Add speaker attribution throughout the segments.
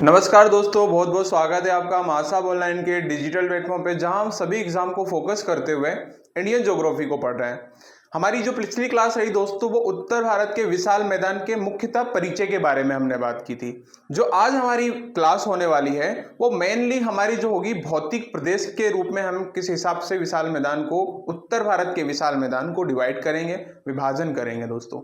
Speaker 1: नमस्कार दोस्तों, बहुत बहुत स्वागत है आपका मासाब ऑनलाइन के डिजिटल प्लेटफॉर्म पे, जहां हम सभी एग्जाम को फोकस करते हुए इंडियन ज्योग्राफी को पढ़ रहे हैं। हमारी जो पिछली क्लास रही दोस्तों, वो उत्तर भारत के विशाल मैदान के मुख्यतः परिचय के बारे में हमने बात की थी। जो आज हमारी क्लास होने वाली है वो मेनली हमारी जो होगी भौतिक प्रदेश के रूप में हम किस हिसाब से विशाल मैदान को, उत्तर भारत के विशाल मैदान को डिवाइड करेंगे, विभाजन करेंगे दोस्तों।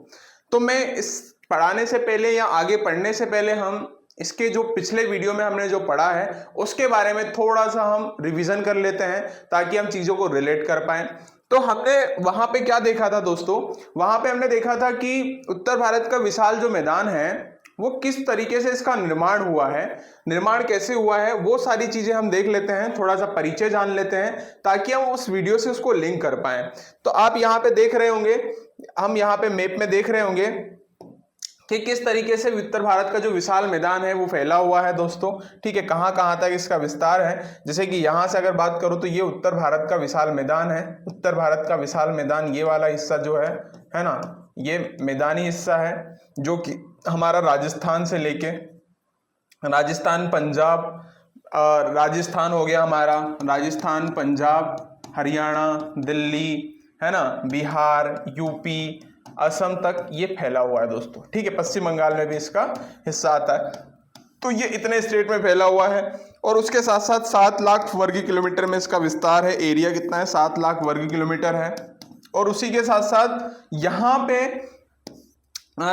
Speaker 1: तो मैं इस पढ़ाने से पहले या आगे पढ़ने से पहले हम इसके जो पिछले वीडियो में हमने जो पढ़ा है उसके बारे में थोड़ा सा हम रिवीजन कर लेते हैं ताकि हम चीजों को रिलेट कर पाए। तो हमने वहां पे क्या देखा था दोस्तों, वहां पे हमने देखा था कि उत्तर भारत का विशाल जो मैदान है वो किस तरीके से इसका निर्माण हुआ है, निर्माण कैसे हुआ है, वो सारी चीजें हम देख लेते हैं, थोड़ा सा परिचय जान लेते हैं ताकि हम उस वीडियो से उसको लिंक कर पाए। तो आप यहाँ पे देख रहे होंगे, हम यहाँ पे मैप में देख रहे होंगे कि किस तरीके से उत्तर भारत का जो विशाल मैदान है वो फैला हुआ है दोस्तों। ठीक है, कहाँ कहाँ तक इसका विस्तार है। जैसे कि यहाँ से अगर बात करूँ तो ये उत्तर भारत का विशाल मैदान है। उत्तर भारत का विशाल मैदान, ये वाला हिस्सा जो है ना, ये मैदानी हिस्सा है जो कि हमारा राजस्थान से लेके राजस्थान, पंजाब, राजस्थान हो गया हमारा, राजस्थान, पंजाब, हरियाणा, दिल्ली, है ना, बिहार, यूपी, असम तक ये फैला हुआ है दोस्तों। ठीक है, पश्चिम बंगाल में भी इसका हिस्सा आता है। तो ये इतने स्टेट में फैला हुआ है और उसके साथ साथ 7 लाख वर्ग किलोमीटर में इसका विस्तार है। एरिया कितना है? 7 लाख वर्ग किलोमीटर है। और उसी के साथ साथ यहाँ पे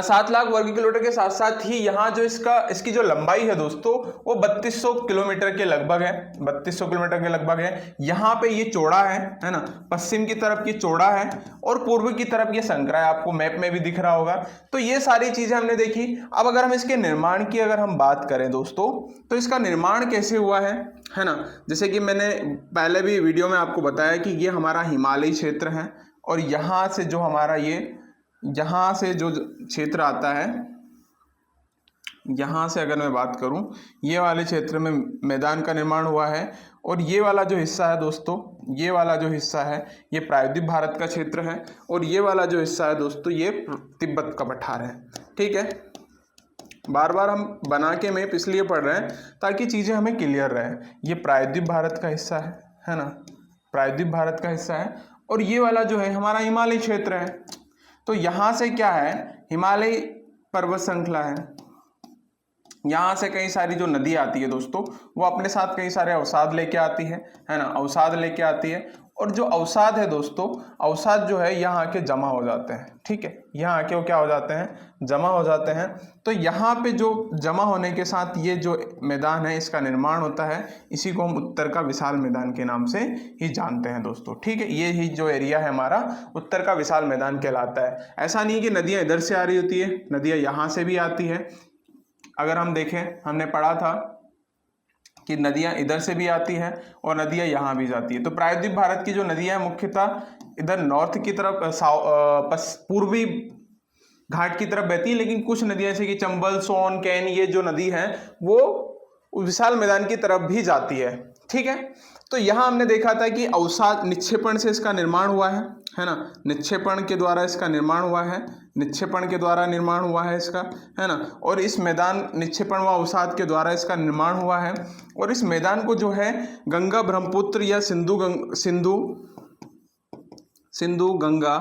Speaker 1: 7 लाख वर्ग किलोमीटर के साथ साथ ही यहाँ जो इसकी जो लंबाई है दोस्तों वो 3200 किलोमीटर के लगभग है। 3200 किलोमीटर के लगभग है। यहाँ पे ये चौड़ा है ना, पश्चिम की तरफ ये चौड़ा है और पूर्व की तरफ ये संकरा है, आपको मैप में भी दिख रहा होगा। तो ये सारी चीजें हमने देखी। अब अगर हम इसके निर्माण की अगर हम बात करें दोस्तों, तो इसका निर्माण कैसे हुआ है ना, जैसे कि मैंने पहले भी वीडियो में आपको बताया कि ये हमारा हिमालयी क्षेत्र है और यहाँ से जो हमारा यहाँ से जो क्षेत्र आता है, यहाँ से अगर मैं बात करूं, ये वाले क्षेत्र में मैदान का निर्माण हुआ है। और ये वाला जो हिस्सा है दोस्तों, ये वाला जो हिस्सा है ये प्रायद्वीप भारत का क्षेत्र है और ये वाला जो हिस्सा है दोस्तों ये तिब्बत का पठार है। ठीक है, बार बार हम बना के मैप इसलिए पढ़ रहे हैं ताकि चीज़ें हमें क्लियर रहे। ये प्रायद्वीप भारत का हिस्सा है ना, प्रायद्वीप भारत का हिस्सा है। और ये वाला जो है हमारा हिमालय क्षेत्र है। तो यहाँ से क्या है, हिमालय पर्वत श्रृंखला है। यहाँ से कई सारी जो नदी आती है दोस्तों वो अपने साथ कई सारे अवसाद लेके आती है ना, अवसाद लेके आती है। और जो अवसाद है दोस्तों, अवसाद जो है यहाँ आके जमा हो जाते हैं। ठीक है, यहाँ आके वो क्या हो जाते हैं, जमा हो जाते हैं। तो यहाँ पे जो जमा होने के साथ ये जो मैदान है इसका निर्माण होता है। इसी को हम उत्तर का विशाल मैदान के नाम से ही जानते हैं दोस्तों। ठीक है, ये ही जो एरिया है हमारा उत्तर का विशाल मैदान कहलाता है। ऐसा नहीं कि नदियाँ इधर से आ रही होती है, नदियाँ यहाँ से भी आती है। अगर हम देखें, हमने पढ़ा था कि नदियां इधर से भी आती हैं और नदियां यहाँ भी जाती है। तो प्रायद्वीप भारत की जो नदियां मुख्यतः इधर नॉर्थ की तरफ, पूर्वी घाट की तरफ बहती है, लेकिन कुछ नदियां जैसे कि चंबल, सोन, कैन, ये जो नदी है वो विशाल मैदान की तरफ भी जाती है। ठीक है, तो यहाँ हमने देखा था कि अवसाद निक्षेपण से इसका निर्माण हुआ है ना, निक्षेपण के द्वारा इसका निर्माण हुआ है, निक्षेपण के द्वारा निर्माण हुआ है इसका, है ना। और इस मैदान निक्षेपण व अवसाद के द्वारा इसका निर्माण हुआ है। और इस मैदान को जो है गंगा ब्रह्मपुत्र या सिंधु गंगा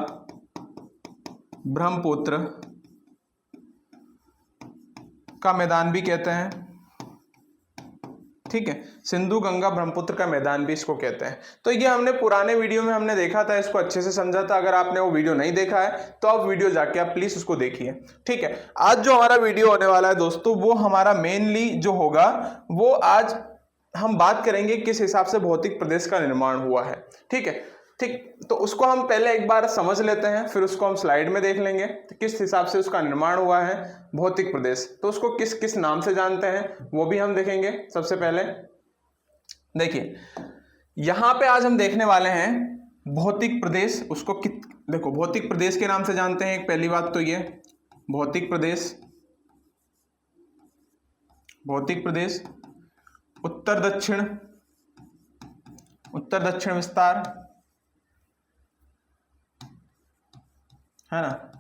Speaker 1: ब्रह्मपुत्र का मैदान भी कहते हैं। ठीक है, सिंधु गंगा ब्रह्मपुत्र का मैदान भी इसको कहते हैं। तो ये हमने पुराने वीडियो में हमने देखा था, इसको अच्छे से समझा था। अगर आपने वो वीडियो नहीं देखा है तो आप वीडियो जाके आप प्लीज उसको देखिए। ठीक है, आज जो हमारा वीडियो होने वाला है दोस्तों वो हमारा मेनली जो होगा वो आज हम बात करेंगे किस हिसाब से भौतिक प्रदेश का निर्माण हुआ है। ठीक है, ठीक, तो उसको हम पहले एक बार समझ लेते हैं, फिर उसको हम स्लाइड में देख लेंगे तो किस हिसाब से उसका निर्माण हुआ है भौतिक प्रदेश। तो उसको किस किस नाम से जानते हैं वो भी हम देखेंगे। सबसे पहले देखिए, यहां पे आज हम देखने वाले हैं भौतिक प्रदेश। उसको देखो, भौतिक प्रदेश के नाम से जानते हैं। एक पहली बात तो ये भौतिक प्रदेश, भौतिक प्रदेश उत्तर दक्षिण विस्तार, है ना।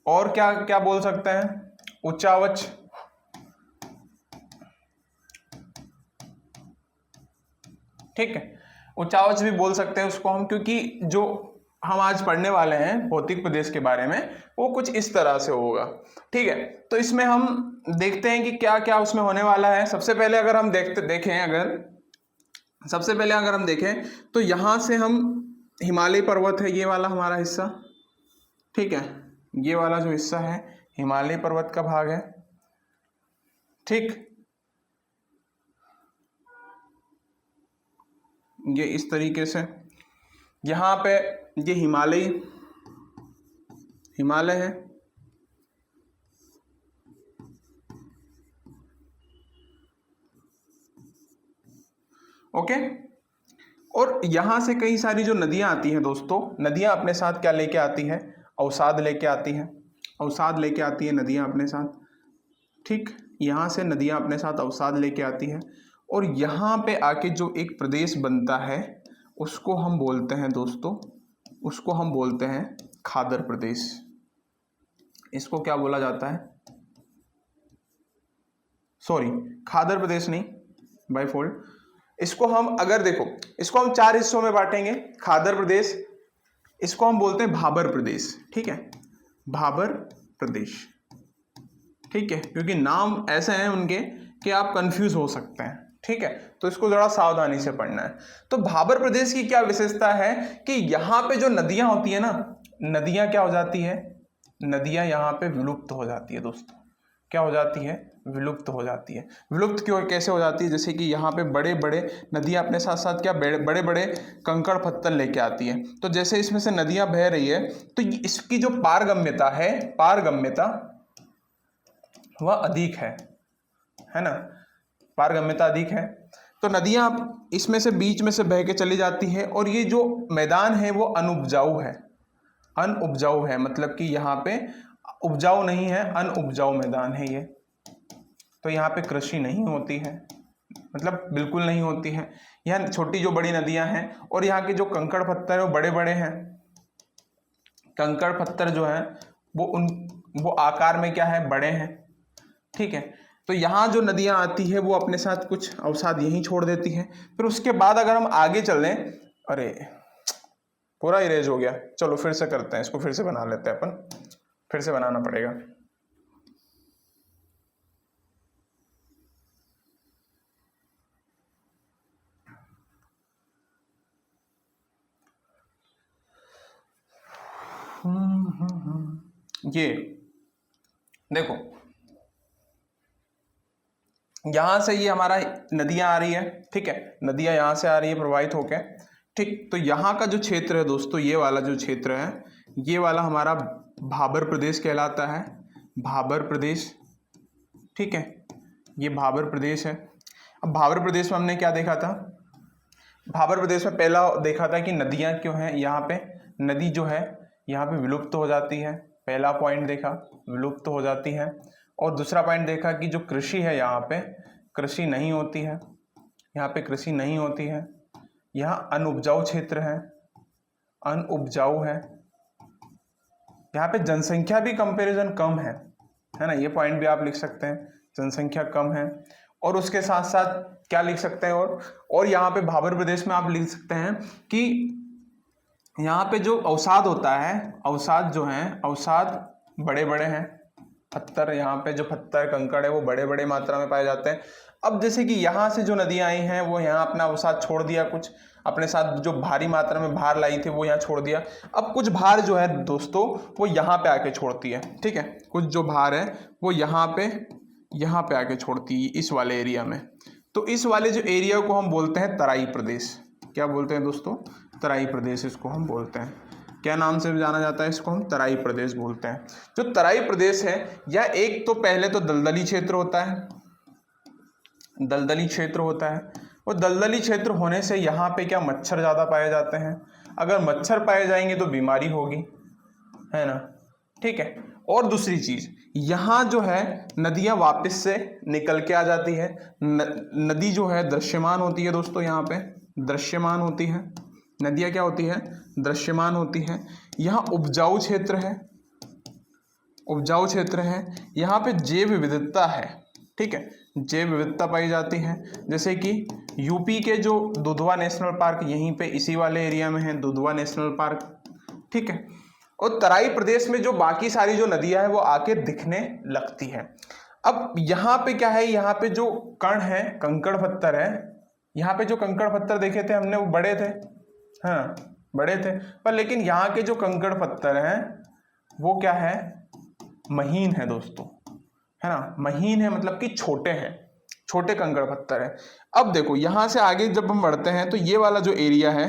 Speaker 1: और क्या क्या बोल सकते हैं, उचावच, ठीक है, उचावच भी बोल सकते हैं उसको हम, क्योंकि जो हम आज पढ़ने वाले हैं भौतिक प्रदेश के बारे में वो कुछ इस तरह से होगा। ठीक है, तो इसमें हम देखते हैं कि क्या क्या उसमें होने वाला है। सबसे पहले अगर हम देखें तो यहां से हम हिमालय पर्वत है, ये वाला हमारा हिस्सा, ठीक है, ये वाला जो हिस्सा है हिमालय पर्वत का भाग है, ठीक, ये इस तरीके से यहां पे ये हिमालय है, ओके। और यहां से कई सारी जो नदियां आती हैं दोस्तों, नदियां अपने साथ क्या लेके आती है, अवसाद लेके आती है, अवसाद लेके आती है नदियां अपने साथ, ठीक, यहां से नदियां अपने साथ अवसाद लेके आती है और यहां पे आके जो एक प्रदेश बनता है उसको हम बोलते हैं दोस्तों, उसको हम बोलते हैं खादर प्रदेश। इसको क्या बोला जाता है, सॉरी खादर प्रदेश नहीं, बाय फोल्ड, इसको हम अगर देखो, इसको हम 4 हिस्सों में बांटेंगे, खादर प्रदेश, इसको हम बोलते हैं भाबर प्रदेश, ठीक है, भाबर प्रदेश, ठीक है, क्योंकि नाम ऐसे हैं उनके कि आप कंफ्यूज हो सकते हैं, ठीक है, तो इसको जरा सावधानी से पढ़ना है। तो भाबर प्रदेश की क्या विशेषता है कि यहाँ पे जो नदियां होती है ना, नदियां क्या हो जाती है, नदियां यहाँ पे विलुप्त हो जाती है दोस्तों, क्या हो जाती है, विलुप्त हो जाती है। विलुप्त क्यों, कैसे हो जाती है, जैसे कि यहाँ पे बड़े बड़े नदियां अपने साथ साथ क्या बड़े बड़े कंकड़ पत्थर लेके आती है, तो जैसे इसमें से नदियां बह रही है तो इसकी जो पारगम्यता है, पारगम्यता वह अधिक है ना, पारगम्यता अधिक है, तो नदियां इसमें से बीच में से बह के चली जाती है और ये जो मैदान है वो अनउपजाऊ है, अनउपजाऊ है, मतलब कि यहाँ पे उपजाऊ नहीं है, अनउपजाऊ मैदान है ये, तो यहाँ पे कृषि नहीं होती है, मतलब बिल्कुल नहीं होती है। यहाँ छोटी जो बड़ी नदियां हैं और यहाँ के जो कंकड़ पत्थर है वो बड़े बड़े हैं, कंकड़ पत्थर जो है वो आकार में क्या है, बड़े हैं, ठीक है, तो यहाँ जो नदियां आती है वो अपने साथ कुछ अवसाद यहीं छोड़ देती है। फिर उसके बाद अगर हम आगे चलें, अरे पूरा इरेज हो गया, चलो फिर से करते हैं, इसको फिर से बना लेते हैं अपन, फिर से बनाना पड़ेगा। ये देखो यहां से ये हमारा नदियां आ रही है, ठीक है, नदियां यहां से आ रही है प्रवाहित होकर, ठीक, तो यहाँ का जो क्षेत्र है दोस्तों, ये वाला जो क्षेत्र है, ये वाला हमारा भाबर प्रदेश कहलाता है, भाबर प्रदेश, ठीक है, ये भाबर प्रदेश है। अब भाबर प्रदेश में हमने क्या देखा था, भाबर प्रदेश में पहला देखा था कि नदियां क्यों हैं, यहाँ पे नदी जो है यहाँ पे विलुप्त हो जाती है, पहला पॉइंट देखा, विलुप्त हो जाती है, और दूसरा पॉइंट देखा कि जो कृषि है यहाँ पे कृषि नहीं होती है, यहाँ पे कृषि नहीं होती है, यहाँ अनउपजाऊ क्षेत्र है, अनउपजाऊ है, यहाँ पे जनसंख्या भी कंपैरिजन कम है ना, ये पॉइंट भी आप लिख सकते हैं, जनसंख्या कम है, और उसके साथ साथ क्या लिख सकते हैं, और यहाँ पे भाबर प्रदेश में आप लिख सकते हैं कि यहाँ पे जो अवसाद होता है, अवसाद जो है, अवसाद बड़े बड़े हैं, पत्थर, यहाँ पे जो पत्थर कंकड़ है वो बड़े बड़े मात्रा में पाए जाते हैं। अब जैसे कि यहाँ से जो नदियाँ आई हैं वो यहाँ अपना अवसाद छोड़ दिया, कुछ अपने साथ जो भारी मात्रा में भार लाई थी वो यहाँ छोड़ दिया, अब कुछ भार जो है दोस्तों वो यहाँ पे आके छोड़ती है, ठीक है, कुछ जो भार है वो यहाँ पे आके छोड़ती है इस वाले एरिया में, तो इस वाले जो एरिया को हम बोलते हैं तराई प्रदेश। क्या बोलते हैं दोस्तों, तराई प्रदेश इसको हम बोलते हैं, क्या नाम से जाना जाता है, इसको हम तराई प्रदेश बोलते हैं। जो तराई प्रदेश है यह एक तो पहले तो दलदली क्षेत्र होता है, दलदली क्षेत्र होता है, और दलदली क्षेत्र होने से यहाँ पे क्या मच्छर ज़्यादा पाए जाते हैं, अगर मच्छर पाए जाएंगे तो बीमारी होगी, है ना, ठीक है, और दूसरी चीज़ यहाँ जो है नदियाँ वापस से निकल के आ जाती है, नदी जो है दृश्यमान होती है दोस्तों, यहाँ पे दृश्यमान होती है, नदियाँ क्या होती है, दृश्यमान होती है। यहाँ उपजाऊ क्षेत्र है, उपजाऊ क्षेत्र है, यहाँ पे जैव विविधता है, ठीक है, जैव विविधता पाई जाती है। जैसे कि यूपी के जो दुधवा नेशनल पार्क यहीं पे इसी वाले एरिया में है, दुधवा नेशनल पार्क, ठीक है। और तराई प्रदेश में जो बाकी सारी जो नदियां हैं वो आके दिखने लगती है। अब यहाँ पे क्या है, यहाँ पे जो कण है, कंकड़ पत्थर है, यहाँ पे जो कंकड़ पत्थर देखे थे हमने वो बड़े थे, हाँ बड़े थे, पर लेकिन यहाँ के जो कंकड़ पत्थर हैं वो क्या है, महीन है दोस्तों, है ना, महीन है, मतलब कि छोटे हैं, छोटे कंकड़ पत्थर है। अब देखो यहां से आगे जब हम बढ़ते हैं तो ये वाला जो एरिया है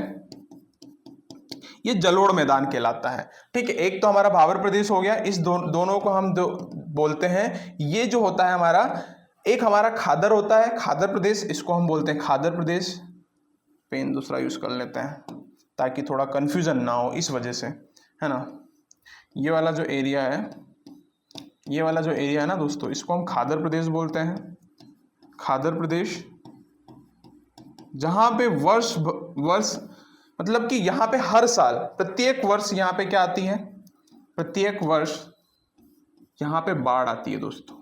Speaker 1: ये जलोढ़ मैदान कहलाता है, ठीक है। एक तो हमारा भाबर प्रदेश हो गया, इस दोनों को हम जो बोलते हैं, ये जो होता है हमारा, एक हमारा खादर होता है, खादर प्रदेश, इसको हम बोलते हैं खादर प्रदेश। पेन दूसरा यूज कर लेते हैं ताकि थोड़ा कंफ्यूजन ना हो, इस वजह से, है ना। ये वाला जो एरिया है, ये वाला जो एरिया है ना दोस्तों, इसको हम खादर प्रदेश बोलते हैं, खादर प्रदेश, जहां पे वर्ष मतलब कि यहाँ पे हर साल, प्रत्येक वर्ष यहाँ पे क्या आती है, प्रत्येक वर्ष यहाँ पे बाढ़ आती है दोस्तों,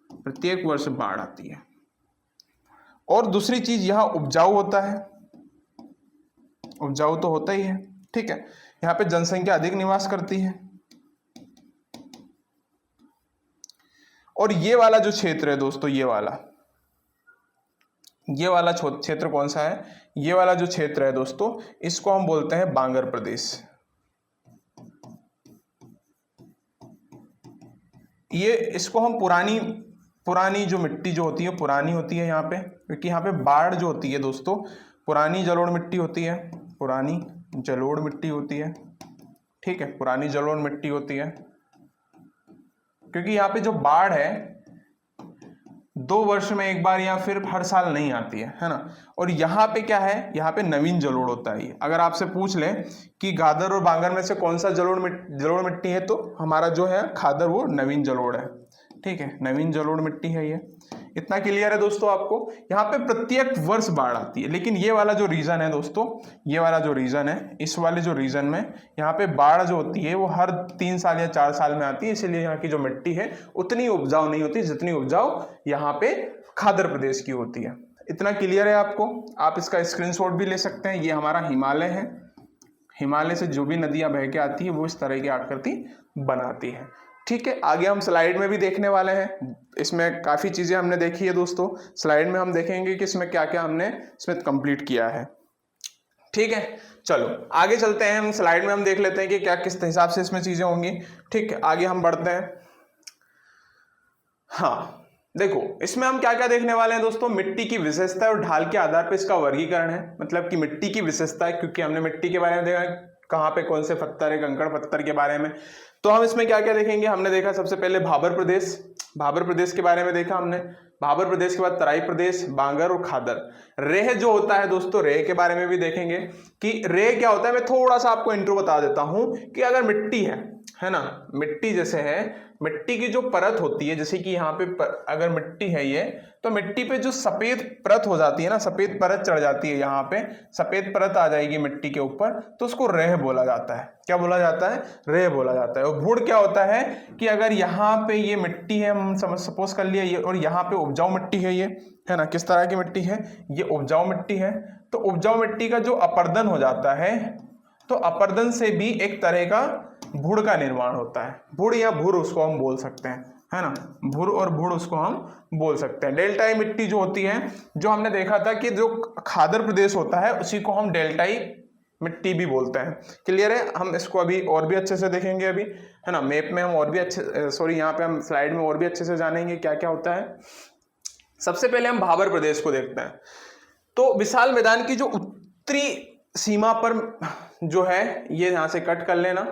Speaker 1: प्रत्येक वर्ष बाढ़ आती है। और दूसरी चीज यहाँ उपजाऊ होता है, उपजाऊ तो होता ही है, ठीक है। यहाँ पे जनसंख्या अधिक निवास करती है। और ये वाला जो क्षेत्र है दोस्तों, ये वाला क्षेत्र कौन सा है, ये वाला जो क्षेत्र है दोस्तों, इसको हम बोलते हैं बांगर प्रदेश। ये इसको हम पुरानी जो मिट्टी जो होती है, पुरानी होती है यहाँ पे, क्योंकि यहाँ पे बाढ़ जो होती है दोस्तों, पुरानी जलोढ़ मिट्टी होती है, पुरानी जलोढ़ मिट्टी होती है, ठीक है, पुरानी जलोढ़ मिट्टी होती है, क्योंकि यहाँ पे जो बाढ़ है 2 वर्ष में एक बार या फिर हर साल नहीं आती है ना। और यहाँ पे क्या है, यहाँ पे नवीन जलोढ़ होता है। अगर आपसे पूछ ले कि गादर और बांगर में से कौन सा जलोढ़ मिट्टी है, तो हमारा जो है खादर वो नवीन जलोढ़ है, ठीक है, नवीन जलोढ़ मिट्टी है ये। इतना क्लियर है दोस्तों आपको। यहाँ पे प्रत्येक वर्ष बाढ़ आती है, लेकिन ये वाला जो रीजन है दोस्तों, ये वाला जो रीजन है, इस वाले जो रीजन में यहाँ पे बाढ़ जो होती है वो हर 3 साल या 4 साल में आती है, इसलिए यहाँ की जो मिट्टी है उतनी उपजाऊ नहीं होती जितनी उपजाऊ यहाँ पे खादर प्रदेश की होती है। इतना क्लियर है आपको। आप इसका स्क्रीनशॉट भी ले सकते हैं। ये हमारा हिमालय है, हिमालय से जो भी नदियां बह के आती है वो इस तरह की आकृति बनाती है, ठीक है। आगे हम स्लाइड में भी देखने वाले हैं, इसमें काफ़ी चीज़ें हमने देखी है दोस्तों। स्लाइड में हम देखेंगे कि इसमें क्या क्या हमने इसमें कंप्लीट किया है, ठीक है। चलो आगे चलते हैं, हम स्लाइड में हम देख लेते हैं कि क्या किस हिसाब से इसमें चीज़ें होंगी, ठीक है। आगे हम बढ़ते हैं। हाँ देखो, इसमें हम क्या क्या देखने वाले हैं दोस्तों, मिट्टी की विशेषता और ढाल के आधार पर इसका वर्गीकरण है। मतलब कि मिट्टी की विशेषता है, क्योंकि हमने मिट्टी के बारे में देखा कहाँ पे कौन से पत्थर है, कंकड़ पत्थर के बारे में। तो हम इसमें क्या क्या देखेंगे, हमने देखा सबसे पहले भाबर प्रदेश के बारे में देखा हमने। भाबर प्रदेश के बाद तराई प्रदेश, बांगर और खादर। रेह जो होता है दोस्तों, रेह के बारे में भी देखेंगे कि रेह क्या होता है। मैं थोड़ा सा आपको इंट्रो बता देता हूं कि अगर मिट्टी है ना, मिट्टी जैसे है, मिट्टी की जो परत होती है, जैसे कि यहाँ पे अगर मिट्टी है ये, तो मिट्टी पे जो सफेद परत हो जाती है ना, सफेद परत चढ़ जाती है, यहाँ पे सफेद परत आ जाएगी मिट्टी के ऊपर, तो उसको रेह बोला जाता है। क्या बोला जाता है, रेह बोला जाता है। और भूड़ क्या होता है कि अगर यहाँ पे ये मिट्टी है, हम सपोज कर लिया ये, और यहाँ पे उपजाऊ मिट्टी है ये, है ना, किस तरह की मिट्टी है, ये उपजाऊ मिट्टी है, तो उपजाऊ मिट्टी का जो अपर्दन हो जाता है, तो अपर्दन से भी एक तरह का भूड़ का निर्माण होता है। भूड़ या भूर उसको हम बोल सकते हैं, है ना, भूर और भूड़ उसको हम बोल सकते हैं। डेल्टाई मिट्टी जो होती है, जो हमने देखा था कि जो खादर प्रदेश होता है उसी को हम डेल्टाई मिट्टी भी बोलते हैं। क्लियर है। हम इसको अभी और भी अच्छे से देखेंगे अभी, है ना, मैप में हम और भी अच्छे, सॉरी यहाँ पे हम स्लाइड में और भी अच्छे से जानेंगे क्या क्या होता है। सबसे पहले हम भाबर प्रदेश को देखते हैं। तो विशाल मैदान की जो उत्तरी सीमा पर जो है, ये यहाँ से कट कर लेना,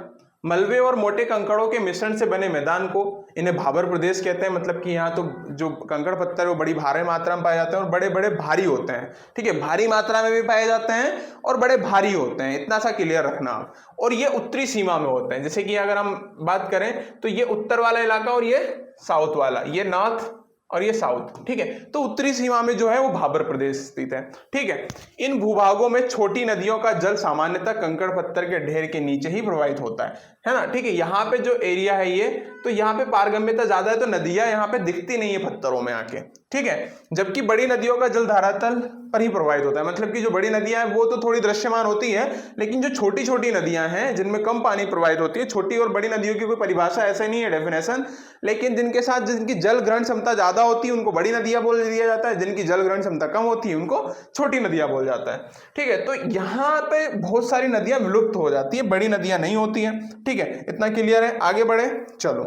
Speaker 1: मलबे और मोटे कंकड़ों के मिश्रण से बने मैदान को इन्हें भाबर प्रदेश कहते हैं। मतलब कि यहाँ तो जो कंकड़ पत्थर है वो बड़ी भारी मात्रा में पाए जाते हैं और बड़े बड़े भारी होते हैं, ठीक है, भारी मात्रा में भी पाए जाते हैं और बड़े भारी होते हैं, इतना सा क्लियर रखना आप। और ये उत्तरी सीमा में होते हैं, जैसे कि अगर हम बात करें तो ये उत्तर वाला इलाका और ये साउथ वाला, ये नॉर्थ और ये साउथ, ठीक है। तो उत्तरी सीमा में जो है वो भाबर प्रदेश स्थित है, ठीक है। इन भूभागों में छोटी नदियों का जल सामान्यतः कंकड़ पत्थर के ढेर के नीचे ही प्रवाहित होता है ना, ठीक है। यहाँ पे जो एरिया है ये तो यहाँ पे पारगम्यता ज्यादा है, तो नदियां यहाँ पे दिखती नहीं है पत्थरों में आके, ठीक है। जबकि बड़ी नदियों का जल धरातल पर ही प्रवाहित होता है, मतलब कि जो बड़ी नदियां हैं वो तो थोड़ी दृश्यमान होती है, लेकिन जो छोटी छोटी नदियां हैं जिनमें कम पानी प्रवाहित होती है, छोटी और बड़ी नदियों की कोई परिभाषा ऐसा नहीं है डेफिनेशन, लेकिन जिनके साथ जिनकी जल ग्रहण क्षमता ज्यादा होती है उनको बड़ी नदियां बोल दिया जाता है, जिनकी जल ग्रहण क्षमता कम होती है उनको छोटी नदियां बोल जाता है, ठीक है। तो यहाँ पे बहुत सारी नदियां विलुप्त हो जाती है, बड़ी नदियां नहीं होती हैं, ठीक है। इतना क्लियर है, आगे बढ़े चलो।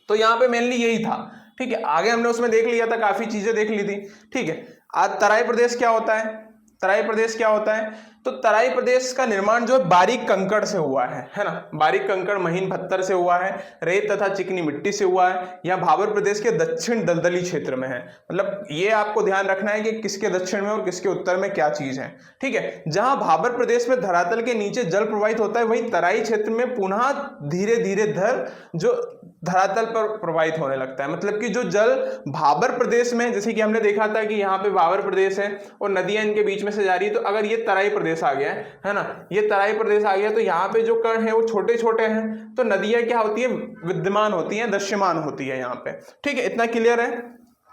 Speaker 1: तो यहाँ पे मेनली यही था, ठीक है। आगे हमने उसमें देख लिया था, काफी चीजें देख ली थी, ठीक है। आज तराई प्रदेश क्या होता है, तराई प्रदेश क्या होता है, तो तराई प्रदेश का निर्माण जो है बारीक कंकड़ से हुआ है ना, बारीक कंकड़ महीन पत्थर से हुआ है, रेत तथा चिकनी मिट्टी से हुआ है। यह भाबर प्रदेश के दक्षिण दलदली क्षेत्र में है, मतलब ये आपको ध्यान रखना है कि किसके दक्षिण में और किसके उत्तर में क्या चीज है, ठीक है। जहां भाबर प्रदेश में धरातल के नीचे जल प्रवाहित होता है, वही तराई क्षेत्र में पुनः धीरे धीरे जो धरातल पर प्रवाहित होने लगता है, मतलब कि जो जल भाबर प्रदेश में, जैसे कि हमने देखा था कि यहाँ पे भाबर प्रदेश है और नदियां इनके बीच में से जा रही है, तो अगर ये तराई प्रदेश आ गया है ना, ये तराई प्रदेश आ गया, तो यहाँ पे जो कण है वो छोटे छोटे हैं, तो नदियां क्या होती है, विद्यमान होती हैं, दृश्यमान होती है यहाँ पे, ठीक है। इतना क्लियर है,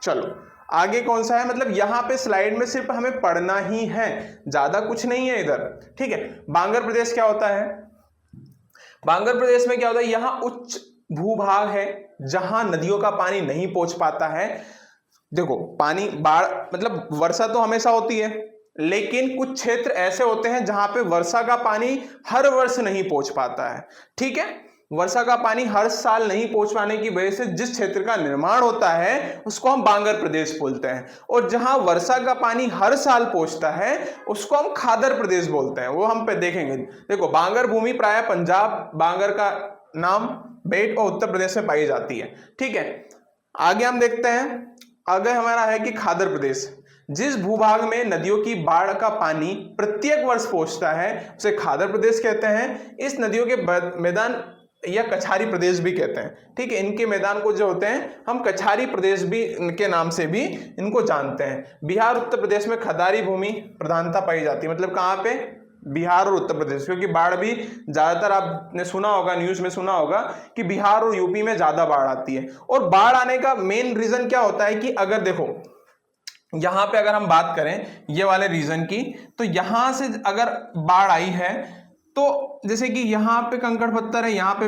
Speaker 1: चलो आगे कौन सा है, मतलब यहाँ पे स्लाइड में सिर्फ हमें पढ़ना ही है, ज्यादा कुछ नहीं है इधर, ठीक है। बांगर प्रदेश क्या होता है, बांगर प्रदेश में क्या होता है, यहाँ उच्च भूभाग है जहां नदियों का पानी नहीं पहुंच पाता है। देखो पानी बाढ़ मतलब वर्षा तो हमेशा होती है, लेकिन कुछ क्षेत्र ऐसे होते हैं जहां पे वर्षा का पानी हर वर्ष नहीं पहुंच पाता है, ठीक है। वर्षा का पानी हर साल नहीं पहुंच पाने की वजह से जिस क्षेत्र का निर्माण होता है उसको हम बांगर प्रदेश बोलते हैं, और जहां वर्षा का पानी हर साल पहुंचता है उसको हम खादर प्रदेश बोलते हैं, वो हम पे देखेंगे। देखो बांगर भूमि प्राय पंजाब बांगर का नाम बेट और उत्तर प्रदेश में पाई जाती है, ठीक है। आगे हम देखते हैं, आगे हमारा है कि खादर प्रदेश, जिस भूभाग में नदियों की बाढ़ का पानी प्रत्येक वर्ष पहुंचता है उसे खादर प्रदेश कहते हैं। इस नदियों के मैदान या कछारी प्रदेश भी कहते हैं, ठीक है। इनके मैदान को जो होते हैं हम कछारी प्रदेश भी इनके नाम से भी इनको जानते हैं। बिहार उत्तर प्रदेश में खदारी भूमि प्रधानता पाई जाती है, मतलब कहाँ पे, बिहार और उत्तर प्रदेश, क्योंकि बाढ़ भी ज्यादातर आपने सुना होगा, न्यूज में सुना होगा कि बिहार और यूपी में ज्यादा बाढ़ आती है। और बाढ़ आने का मेन रीजन क्या होता है कि अगर देखो यहां पे अगर हम बात करें ये वाले रीजन की, तो यहां से अगर बाढ़ आई है तो जैसे कि यहाँ पे कंकड़ पत्थर है, यहाँ पे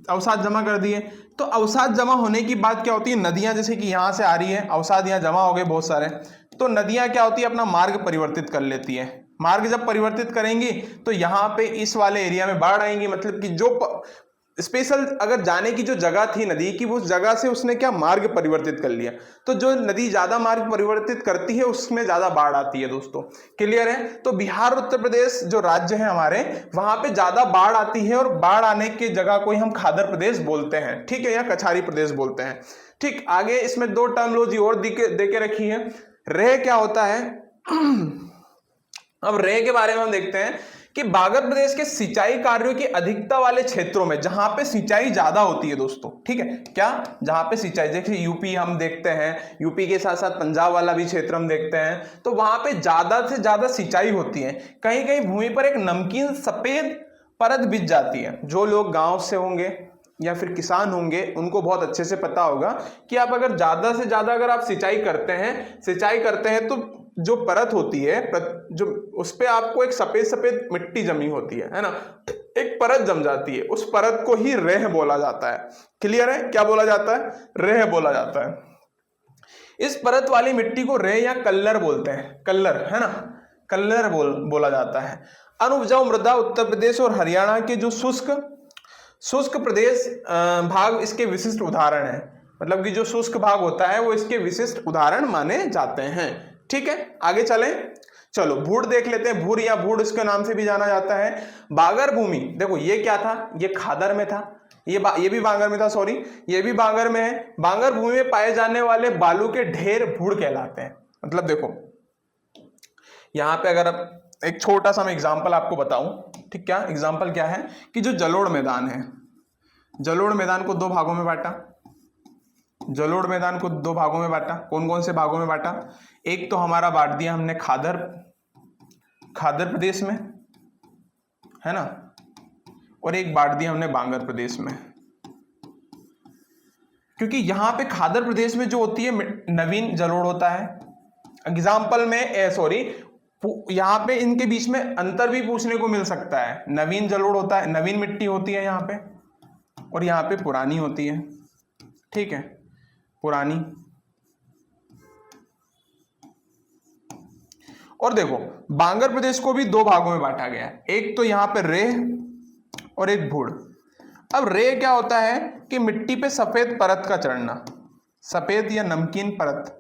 Speaker 1: अवसाद जमा कर दिए, तो अवसाद जमा होने की बात क्या होती है, नदियां जैसे कि यहाँ से आ रही है, अवसाद यहाँ जमा हो गए बहुत सारे, तो नदियां क्या होती है अपना मार्ग परिवर्तित कर लेती है। मार्ग जब परिवर्तित करेंगी तो यहाँ पे इस वाले एरिया में बाढ़ आएंगी, मतलब कि जो स्पेशल अगर जाने की जो जगह थी नदी की, उस जगह से उसने क्या मार्ग परिवर्तित कर लिया, तो जो नदी ज्यादा मार्ग परिवर्तित करती है उसमें ज्यादा बाढ़ आती है दोस्तों, क्लियर है। तो बिहार उत्तर प्रदेश जो राज्य है हमारे, वहां पे ज्यादा बाढ़ आती है और बाढ़ आने की जगह को ही हम खादर प्रदेश बोलते हैं, ठीक है, या कछारी प्रदेश बोलते हैं, ठीक। आगे इसमें दो टर्मोलॉजी और देके रखी है। रेह क्या होता है अब रेह के बारे में हम देखते हैं कि बागर प्रदेश के सिंचाई कार्यों की अधिकता वाले क्षेत्रों में जहां पे सिंचाई ज्यादा होती है दोस्तों, ठीक है, क्या, जहां पे सिंचाई, जैसे यूपी हम देखते हैं, यूपी के साथ साथ पंजाब वाला भी क्षेत्र हम देखते हैं, तो वहां पे ज्यादा से ज्यादा सिंचाई होती है। कहीं कहीं भूमि पर एक नमकीन सफेद परत बिछ जाती है। जो लोग गांव से होंगे या फिर किसान होंगे उनको बहुत अच्छे से पता होगा कि आप अगर ज्यादा से ज्यादा अगर आप सिंचाई करते हैं तो जो परत होती है जो उस पे आपको एक सफेद सफेद मिट्टी जमी होती है ना, एक परत जम जाती है, उस परत को ही रेह बोला जाता है। क्लियर है, क्या बोला जाता है, रेह बोला जाता है। इस परत वाली मिट्टी को रेह या कल्लर बोलते हैं, कल्लर है ना, कल्लर बोला जाता है। अनुपजाऊ मृदा उत्तर प्रदेश और हरियाणा के जो शुष्क प्रदेश भाग इसके विशिष्ट उदाहरण है, मतलब कि जो शुष्क भाग होता है वो इसके विशिष्ट उदाहरण माने जाते हैं, ठीक है। आगे चलें, चलो भूड़ देख लेते हैं। भूड़ या भूड़ इसके नाम से भी जाना जाता है। बागर भूमि, देखो ये क्या था, ये खादर में था, ये भी बांगर में था, सॉरी ये भी बांगर में है। बांगर भूमि में पाए जाने वाले बालू के ढेर भूड़ कहलाते हैं। मतलब देखो यहां पे अगर अब एक छोटा सा मैं एग्जांपल आपको बताऊं, ठीक, क्या एग्जांपल क्या है कि जो जलोढ़ मैदान है, जलोढ़ मैदान को दो भागों में बांटा, जलोढ़ मैदान को दो भागों में बांटा। कौन कौन से भागों में बांटा, एक तो हमारा बांट दिया हमने खादर प्रदेश में, है ना, और एक बांट दिया हमने बांगर प्रदेश में। क्योंकि यहाँ पे खादर प्रदेश में जो होती है नवीन जलोढ़ होता है। एग्जाम्पल में यहाँ पे इनके बीच में अंतर भी पूछने को मिल सकता है। नवीन जलोढ़ होता है, नवीन मिट्टी होती है यहाँ पे, और यहाँ पे पुरानी होती है। ठीक है, पुरानी। और देखो बांगर प्रदेश को भी दो भागों में बांटा गया है, एक तो यहाँ पे रेह और एक भूड़। अब रेह क्या होता है कि मिट्टी पे सफेद परत का चढ़ना, सफेद या नमकीन परत,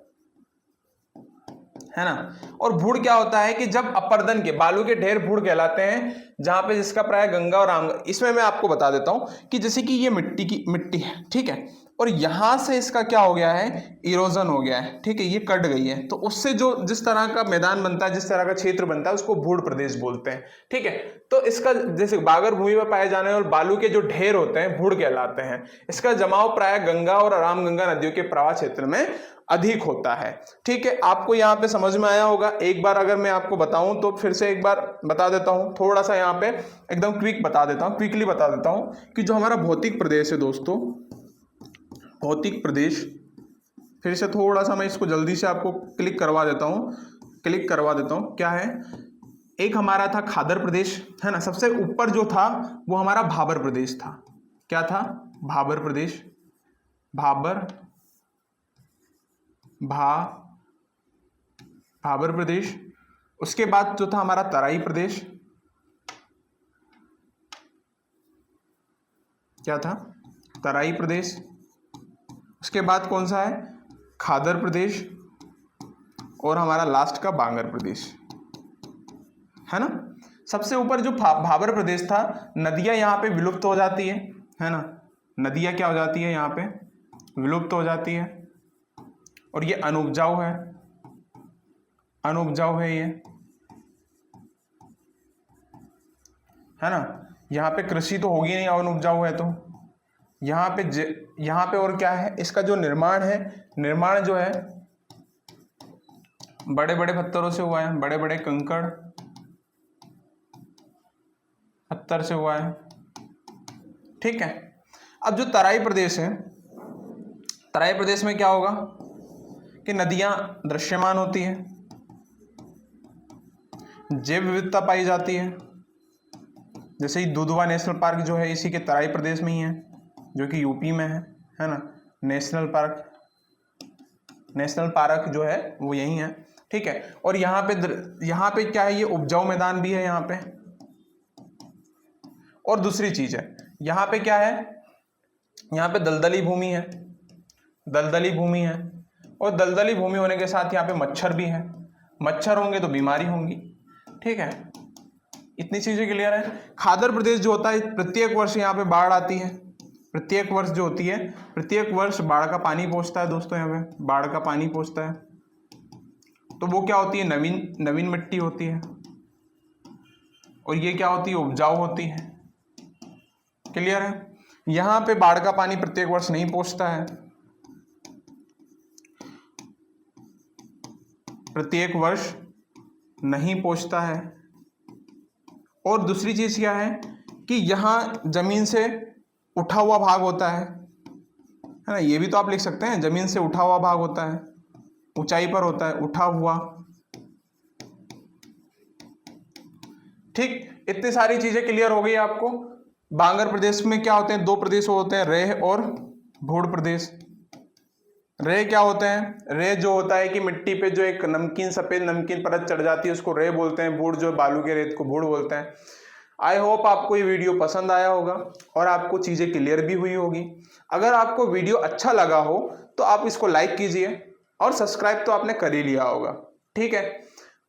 Speaker 1: है ना। और भूड़ क्या होता है कि जब अपर्दन के बालू के ढेर भूड़ कहलाते हैं, जहां पे जिसका प्राय गंगा और रामगंगा। इसमें मैं आपको बता देता हूं कि जैसे कि ये मिट्टी है, ठीक है, और यहां से इसका क्या हो गया है, इरोजन हो गया है, ठीक है, ये कट गई है, तो उससे जो जिस तरह का मैदान बनता है, जिस तरह का क्षेत्र बनता है, उसको भूड़ प्रदेश बोलते हैं। ठीक है, तो इसका जैसे बागर भूमि में पाए जाने वाले बालू के जो ढेर होते हैं भूड़ कहलाते हैं। इसका जमाव प्राय गंगा और रामगंगा नदियों के प्रवाह क्षेत्र में अधिक होता है। ठीक है, आपको यहाँ पे समझ में आया होगा। एक बार अगर मैं आपको बताऊं तो फिर से एक बार बता देता हूं, थोड़ा सा यहाँ पे एकदम क्विकली बता देता हूं कि जो हमारा भौतिक प्रदेश है दोस्तों, भौतिक प्रदेश, फिर से थोड़ा सा मैं इसको जल्दी से आपको क्लिक करवा देता हूं। क्या है, एक हमारा था खादर प्रदेश, है ना, सबसे ऊपर जो था वो हमारा भाबर प्रदेश था। क्या था, भाबर प्रदेश, भाबर प्रदेश। उसके बाद जो था हमारा तराई प्रदेश, क्या था, तराई प्रदेश। उसके बाद कौन सा है, खादर प्रदेश, और हमारा लास्ट का बांगर प्रदेश, है ना। सबसे ऊपर जो भाबर प्रदेश था, नदियां यहाँ पे विलुप्त हो जाती है ना, नदियां क्या हो जाती है, यहाँ पे विलुप्त हो जाती है, और ये अनुपजाऊ है ये, है ना। यहाँ पे कृषि तो होगी नहीं, अनुपजाऊ है तो। यहाँ पे और क्या है, इसका जो निर्माण है, निर्माण जो है बड़े बड़े पत्थरों से हुआ है, बड़े बड़े कंकड़ पत्थर से हुआ है। ठीक है, अब जो तराई प्रदेश है, तराई प्रदेश में क्या होगा कि नदियां दृश्यमान होती है, जैव विविधता पाई जाती है। जैसे ही दुधवा नेशनल पार्क जो है इसी के तराई प्रदेश में ही है, जो कि यूपी में है ना। नेशनल पार्क जो है वो यही है। ठीक है, और यहाँ पे क्या है, ये उपजाऊ मैदान भी है यहाँ पे। और दूसरी चीज है, यहाँ पे क्या है, यहाँ पे दलदली भूमि है, और दलदली भूमि होने के साथ यहाँ पे मच्छर भी है। मच्छर होंगे तो बीमारी होंगी। ठीक है, इतनी चीजें क्लियर है। खादर प्रदेश जो होता है, प्रत्येक वर्ष यहाँ पे बाढ़ आती है, प्रत्येक वर्ष बाढ़ का पानी पहुंचता है दोस्तों, यहाँ पे बाढ़ का पानी पहुंचता है। तो वो क्या होती है, नवीन मिट्टी होती है, और ये क्या होती है, उपजाऊ होती है। क्लियर है। यहाँ पे बाढ़ का पानी प्रत्येक वर्ष नहीं पहुंचता है, प्रत्येक वर्ष नहीं पहुंचता है। और दूसरी चीज क्या है कि यहाँ जमीन से उठा हुआ भाग होता है ना, ये भी तो आप लिख सकते हैं, जमीन से उठा हुआ भाग होता है, ऊंचाई पर होता है, उठा हुआ। ठीक, इतनी सारी चीजें क्लियर हो गई आपको। बांगर प्रदेश में क्या होते हैं, दो प्रदेश होते हैं, रेह और भूड़ प्रदेश। रेह क्या होते हैं, रेह जो होता है कि मिट्टी पे जो एक सफेद नमकीन परत चढ़ जाती है उसको रेह बोलते हैं, भूड़ जो बालू के रेत को भूड़ बोलते हैं। आई होप आपको ये वीडियो पसंद आया होगा और आपको चीजें क्लियर भी हुई होगी। अगर आपको वीडियो अच्छा लगा हो तो आप इसको लाइक कीजिए, और सब्सक्राइब तो आपने कर ही लिया होगा। ठीक है,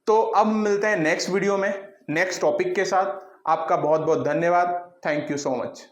Speaker 1: तो अब मिलते हैं नेक्स्ट वीडियो में नेक्स्ट टॉपिक के साथ। आपका बहुत बहुत धन्यवाद। Thank you so much.